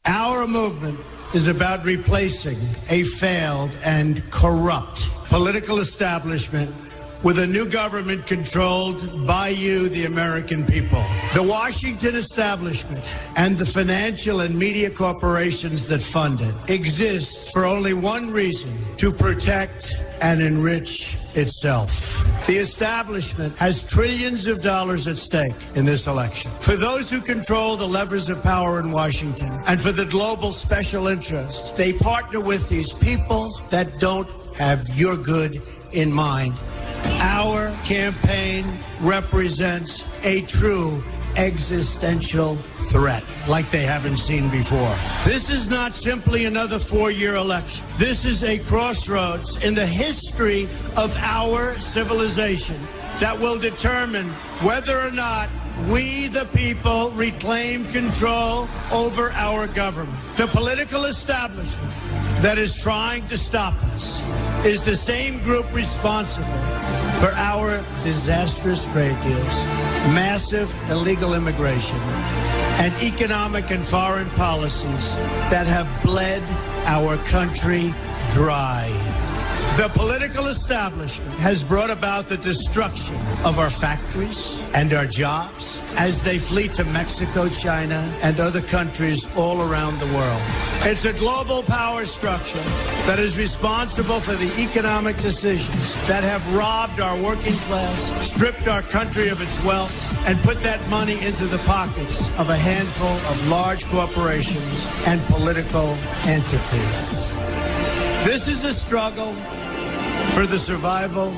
Our movement is about replacing a failed and corrupt political establishment with a new government controlled by you, the American people. The Washington establishment and the financial and media corporations that fund it exist for only one reason: to protect and enrich itself. The establishment has trillions of dollars at stake in this election. For those who control the levers of power in Washington and for the global special interests, they partner with these people that don't have your good in mind. Our campaign represents a true existential threat like they haven't seen before. This is not simply another four-year election. This is a crossroads in the history of our civilization that will determine whether or not we, the people, reclaim control over our government. The political establishment that is trying to stop us is the same group responsible for our disastrous trade deals, massive illegal immigration, and economic and foreign policies that have bled our country dry. The political establishment has brought about the destruction of our factories and our jobs as they flee to Mexico, China, and other countries all around the world. It's a global power structure that is responsible for the economic decisions that have robbed our working class, stripped our country of its wealth, and put that money into the pockets of a handful of large corporations and political entities. This is a struggle for the survival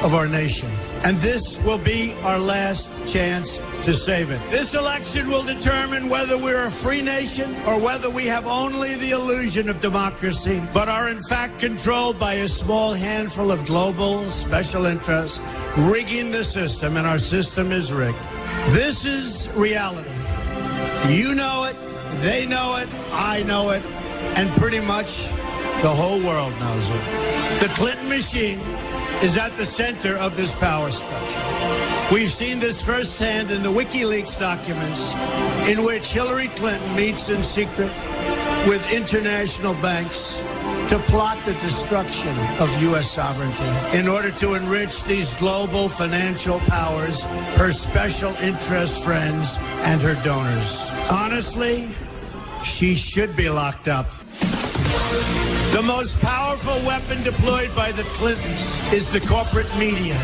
of our nation. And this will be our last chance to save it. This election will determine whether we're a free nation or whether we have only the illusion of democracy, but are in fact controlled by a small handful of global special interests rigging the system, and our system is rigged. This is reality. You know it, they know it, I know it, and pretty much the whole world knows it. The Clinton machine is at the center of this power structure. We've seen this firsthand in the WikiLeaks documents, in which Hillary Clinton meets in secret with international banks to plot the destruction of U.S. sovereignty in order to enrich these global financial powers, her special interest friends, and her donors. Honestly, she should be locked up. The most powerful weapon deployed by the Clintons is the corporate media,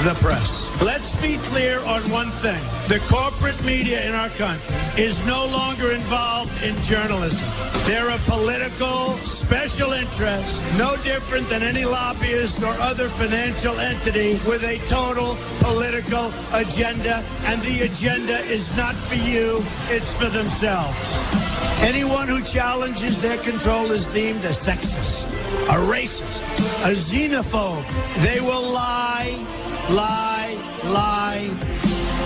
the press. Let's be clear on one thing. The corporate media in our country is no longer involved in journalism. They're a political special interest, no different than any lobbyist or other financial entity with a total political agenda, and the agenda is not for you, it's for themselves. Anyone who challenges their control is deemed a sexist, a racist, a xenophobe. They will lie,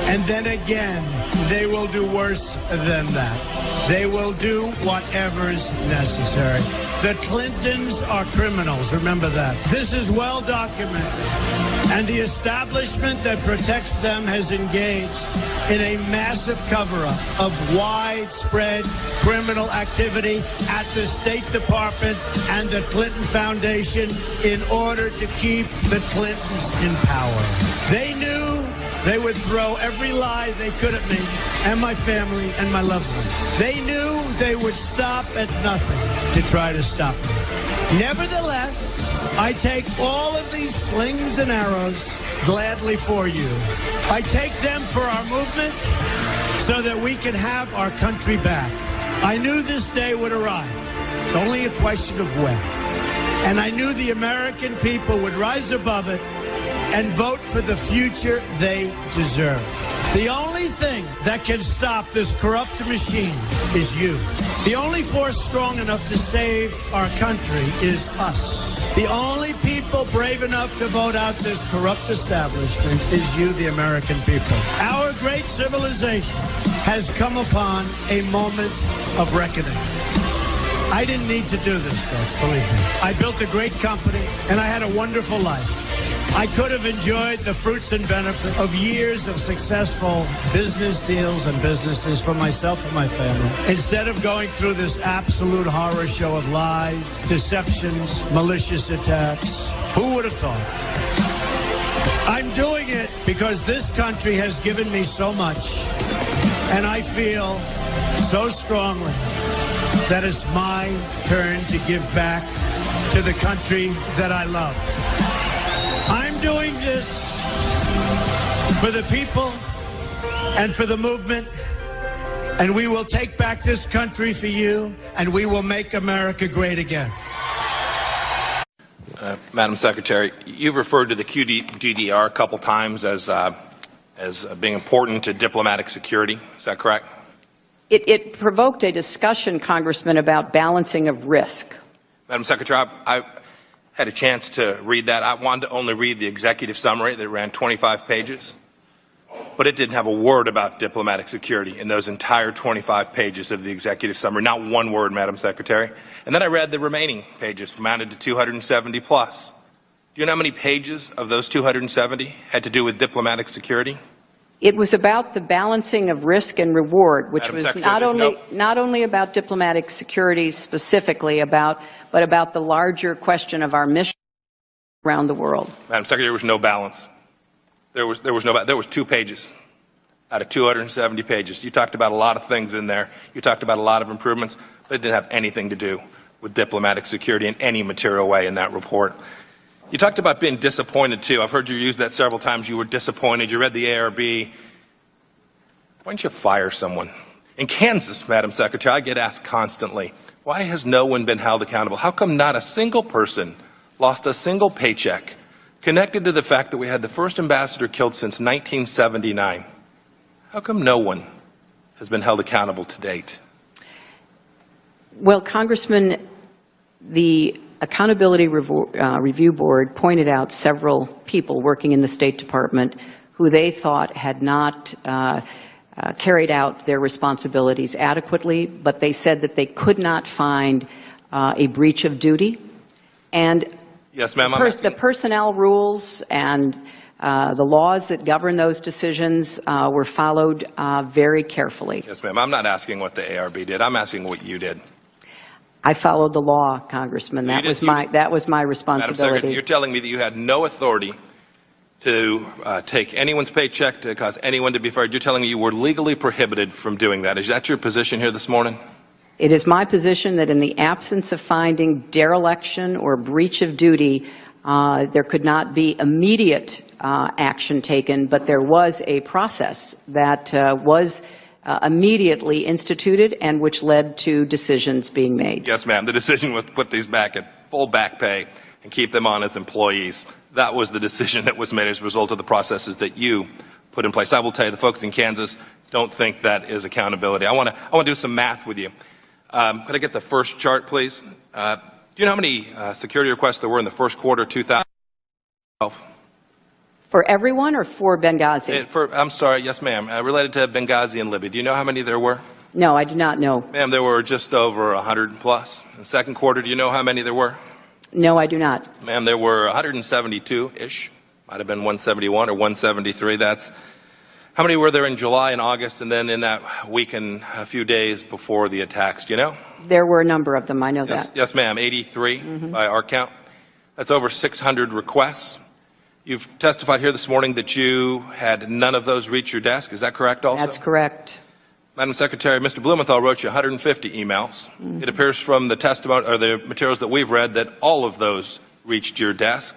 and then again, they will do worse than that. They will do whatever's necessary. The Clintons are criminals, remember that. This is well documented. And the establishment that protects them has engaged in a massive cover-up of widespread criminal activity at the State Department and the Clinton Foundation in order to keep the Clintons in power. They knew they would throw every lie they could at me and my family and my loved ones. They knew they would stop at nothing to try to stop me. Nevertheless, I take all of these slings and arrows gladly for you. I take them for our movement so that we can have our country back. I knew this day would arrive. It's only a question of when. And I knew the American people would rise above it and vote for the future they deserve. The only thing that can stop this corrupt machine is you. The only force strong enough to save our country is us. The only people brave enough to vote out this corrupt establishment is you, the American people. Our great civilization has come upon a moment of reckoning. I didn't need to do this, folks, believe me. I built a great company, and I had a wonderful life. I could have enjoyed the fruits and benefits of years of successful business deals and businesses for myself and my family, instead of going through this absolute horror show of lies, deceptions, malicious attacks. Who would have thought? I'm doing it because this country has given me so much, and I feel so strongly that it's my turn to give back to the country that I love. I'm doing this for the people and for the movement, and we will take back this country for you, and we will make America great again. Madam Secretary, you've referred to the QDDR a couple times as being important to diplomatic security. Is that correct? It provoked a discussion, Congressman, about balancing of risk. Madam Secretary, I had a chance to read that. I wanted to only read the executive summary that ran 25 pages, but it didn't have a word about diplomatic security in those entire 25 pages of the executive summary. Not one word, Madam Secretary. And then I read the remaining pages, amounted to 270 plus. Do you know how many pages of those 270 had to do with diplomatic security? It was about the balancing of risk and reward, which Madam was Secretary, not only about diplomatic security specifically, but about the larger question of our mission around the world. Madam Secretary, there was no balance. There was 2 pages out of 270 pages. You talked about a lot of things in there. You talked about a lot of improvements, but it didn't have anything to do with diplomatic security in any material way in that report. You talked about being disappointed, too. I've heard you use that several times. You were disappointed. You read the ARB. Why don't you fire someone? In Kansas, Madam Secretary, I get asked constantly, why has no one been held accountable? How come not a single person lost a single paycheck connected to the fact that we had the first ambassador killed since 1979? How come no one has been held accountable to date? Well, Congressman, the Accountability Review Board pointed out several people working in the State Department who they thought had not carried out their responsibilities adequately, but they said that they could not find a breach of duty. And yes, ma'am, the personnel rules and the laws that govern those decisions were followed very carefully. Yes, ma'am. I'm not asking what the ARB did. I'm asking what you did. I followed the law, Congressman. So that was my responsibility. Madam Secretary, you're telling me that you had no authority to take anyone's paycheck, to cause anyone to be fired. You're telling me you were legally prohibited from doing that. Is that your position here this morning? It is my position that in the absence of finding dereliction or breach of duty, there could not be immediate action taken, but there was a process that was immediately instituted and which led to decisions being made. Yes, ma'am. The decision was to put these back at full back pay and keep them on as employees. That was the decision that was made as a result of the processes that you put in place. I will tell you, the folks in Kansas don't think that is accountability. I want to do some math with you. Could I get the first chart, please? Do you know how many security requests there were in the first quarter of 2012? For everyone or for Benghazi? I'm sorry, yes, ma'am. Related to Benghazi and Libya. Do you know how many there were? No, I do not know. Ma'am, there were just over 100 plus. In the second quarter, do you know how many there were? No, I do not. Ma'am, there were 172-ish. Might have been 171 or 173. That's how many were there in July and August, and then in that week and a few days before the attacks? Do you know? There were a number of them. I know yes, that. Yes, ma'am. 83 by our count. That's over 600 requests. You've testified here this morning that you had none of those reach your desk. Is that correct also? That's correct. Madam Secretary, Mr. Blumenthal wrote you 150 emails. It appears from the testimony or the materials that we've read that all of those reached your desk.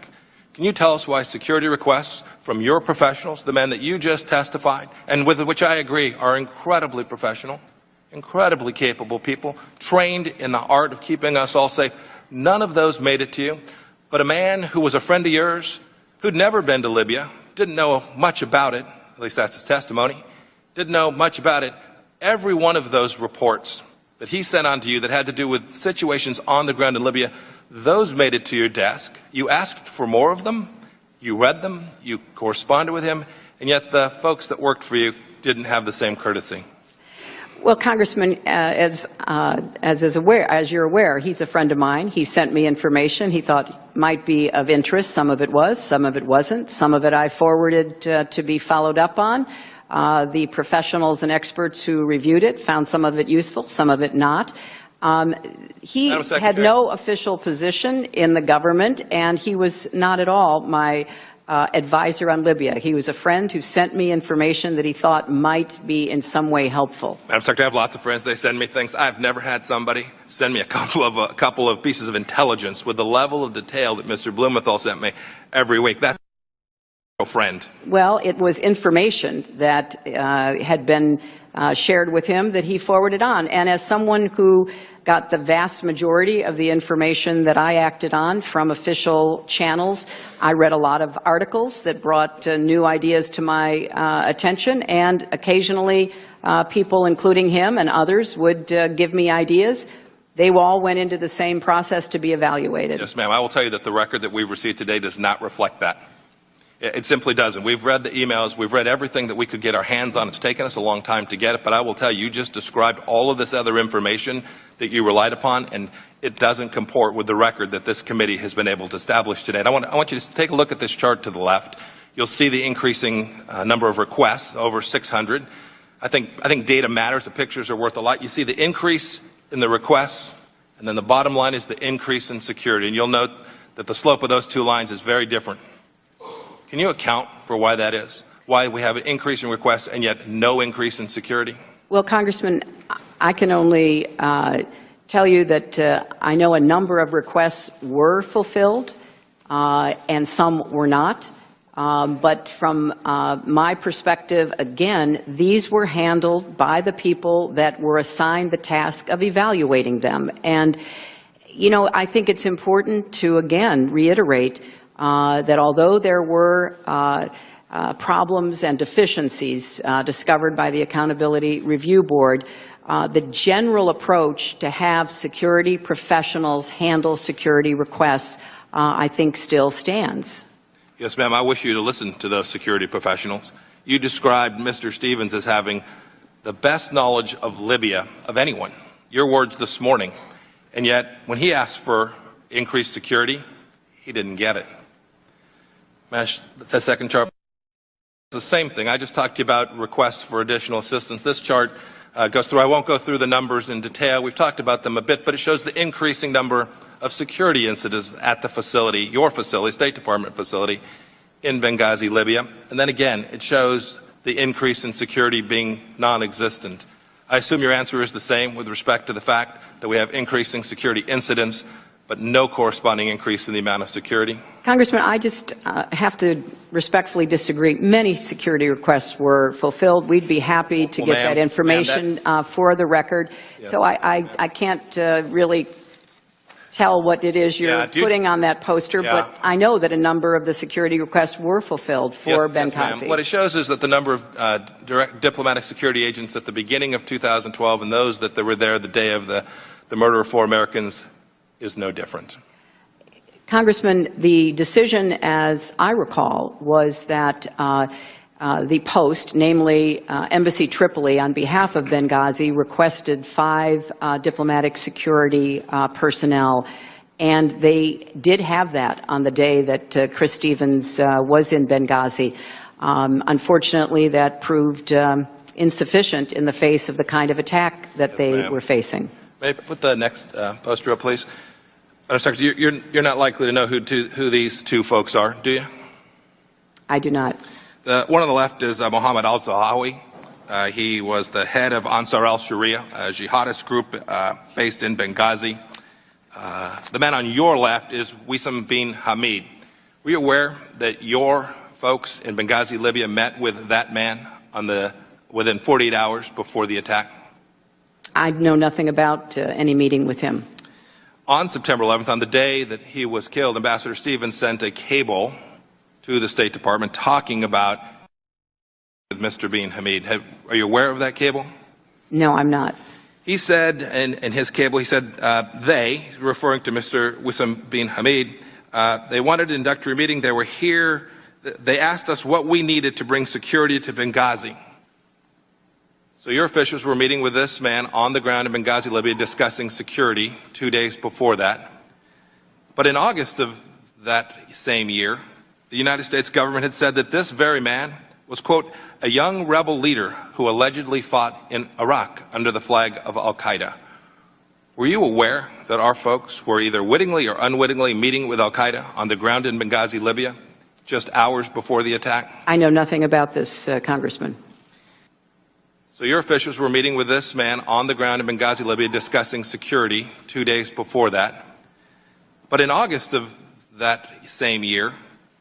Can you tell us why security requests from your professionals, the men that you just testified, and with which I agree are incredibly professional, incredibly capable people, trained in the art of keeping us all safe, none of those made it to you, but a man who was a friend of yours, who'd never been to Libya, didn't know much about it, at least that's his testimony, didn't know much about it. Every one of those reports that he sent on to you that had to do with situations on the ground in Libya, those made it to your desk. You asked for more of them, you read them, you corresponded with him, and yet the folks that worked for you didn't have the same courtesy. Well, Congressman, as you're aware, he's a friend of mine. He sent me information he thought might be of interest. Some of it was, some of it wasn't. Some of it I forwarded to be followed up on. The professionals and experts who reviewed it found some of it useful, some of it not. He had no official position in the government, and he was not at all my advisor on Libya. He was a friend who sent me information that he thought might be in some way helpful. Madam Secretary, I have lots of friends. They send me things. I've never had somebody send me a couple of pieces of intelligence with the level of detail that Mr. Blumenthal sent me every week. That's a friend. Well, it was information that had been shared with him that he forwarded on. And as someone who got the vast majority of the information that I acted on from official channels, I read a lot of articles that brought new ideas to my attention, and occasionally people, including him and others, would give me ideas. They all went into the same process to be evaluated. Yes, ma'am. I will tell you that the record that we've received today does not reflect that. It simply doesn't. We've read the emails. We've read everything that we could get our hands on. It's taken us a long time to get it, but I will tell you, you just described all of this other information that you relied upon, and it doesn't comport with the record that this committee has been able to establish today. And I want you to take a look at this chart to the left. You'll see the increasing number of requests, over 600. I think data matters. The pictures are worth a lot. You see the increase in the requests, and then the bottom line is the increase in security. And you'll note that the slope of those two lines is very different. Can you account for why that is? Why we have an increase in requests and yet no increase in security? Well, Congressman, I can only tell you that I know a number of requests were fulfilled and some were not. But from my perspective, again, these were handled by the people that were assigned the task of evaluating them. And, you know, I think it's important to, again, reiterate that although there were problems and deficiencies discovered by the Accountability Review Board, the general approach to have security professionals handle security requests, I think, still stands. Yes, ma'am. I wish you to listen to those security professionals. You described Mr. Stevens as having the best knowledge of Libya of anyone. Your words this morning. And yet, when he asked for increased security, he didn't get it. The second chart. It's the same thing. I just talked to you about requests for additional assistance. This chart goes through. I won't go through the numbers in detail. We've talked about them a bit, but it shows the increasing number of security incidents at the facility, your facility, State Department facility in Benghazi, Libya. And then again, it shows the increase in security being non-existent. I assume your answer is the same with respect to the fact that we have increasing security incidents, but no corresponding increase in the amount of security? Congressman, I just have to respectfully disagree. Many security requests were fulfilled. We'd be happy to get that information for the record. Yes. So I can't really tell what it is you're putting on that poster, but I know that a number of the security requests were fulfilled for Benghazi. Yes, what it shows is that the number of direct diplomatic security agents at the beginning of 2012 and those that were there the day of the murder of 4 Americans is no different. Congressman, the decision, as I recall, was that the Post, namely Embassy Tripoli, on behalf of Benghazi, requested 5 diplomatic security personnel, and they did have that on the day that Chris Stevens was in Benghazi. Unfortunately, that proved insufficient in the face of the kind of attack that they were facing. May I put the next poster up, please? Madam Secretary, you're not likely to know who these 2 folks are, do you? I do not. One on the left is Mohammed al-Zahawi. He was the head of Ansar al-Sharia, a jihadist group based in Benghazi. The man on your left is Wissam bin Hamid. Were you aware that your folks in Benghazi, Libya, met with that man within 48 hours before the attack? I know nothing about any meeting with him. On September 11th, on the day that he was killed, Ambassador Stevens sent a cable to the State Department talking about Mr. bin Hamid. Are you aware of that cable? No, I'm not. He said in his cable, he said they, referring to Mr. Wissam bin Hamid, they wanted an introductory meeting. They were here. They asked us what we needed to bring security to Benghazi. So your officials were meeting with this man on the ground in Benghazi, Libya, discussing security 2 days before that. But in August of that same year, the United States government had said that this very man was, quote, a young rebel leader who allegedly fought in Iraq under the flag of al-Qaeda. Were you aware that our folks were either wittingly or unwittingly meeting with al-Qaeda on the ground in Benghazi, Libya, just hours before the attack? I know nothing about this, Congressman. So your officials were meeting with this man on the ground in Benghazi, Libya, discussing security 2 days before that. But in August of that same year,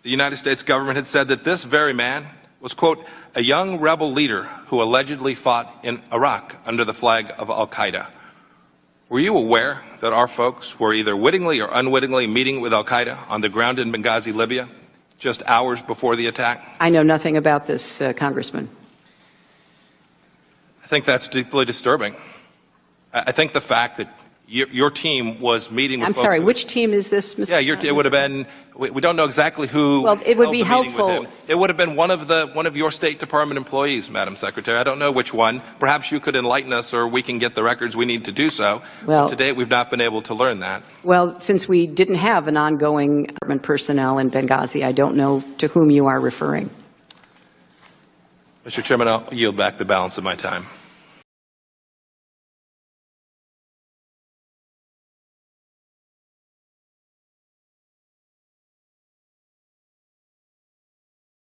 the United States government had said that this very man was, quote, a young rebel leader who allegedly fought in Iraq under the flag of al-Qaeda. Were you aware that our folks were either wittingly or unwittingly meeting with al-Qaeda on the ground in Benghazi, Libya, just hours before the attack? I know nothing about this, Congressman. I think that's deeply disturbing. I think the fact that your team was meeting with I'm folks sorry, who- which team is this, Mr. Yeah, it would have been. We don't know exactly who. Well, it would held be the meeting with helpful- him. It would have been one of your State Department employees, Madam Secretary. I don't know which one. Perhaps you could enlighten us, or we can get the records we need to do so. Well- But to date, we've not been able to learn that. Well, since we didn't have an ongoing government personnel in Benghazi, I don't know to whom you are referring. Mr. Chairman, I'll yield back the balance of my time.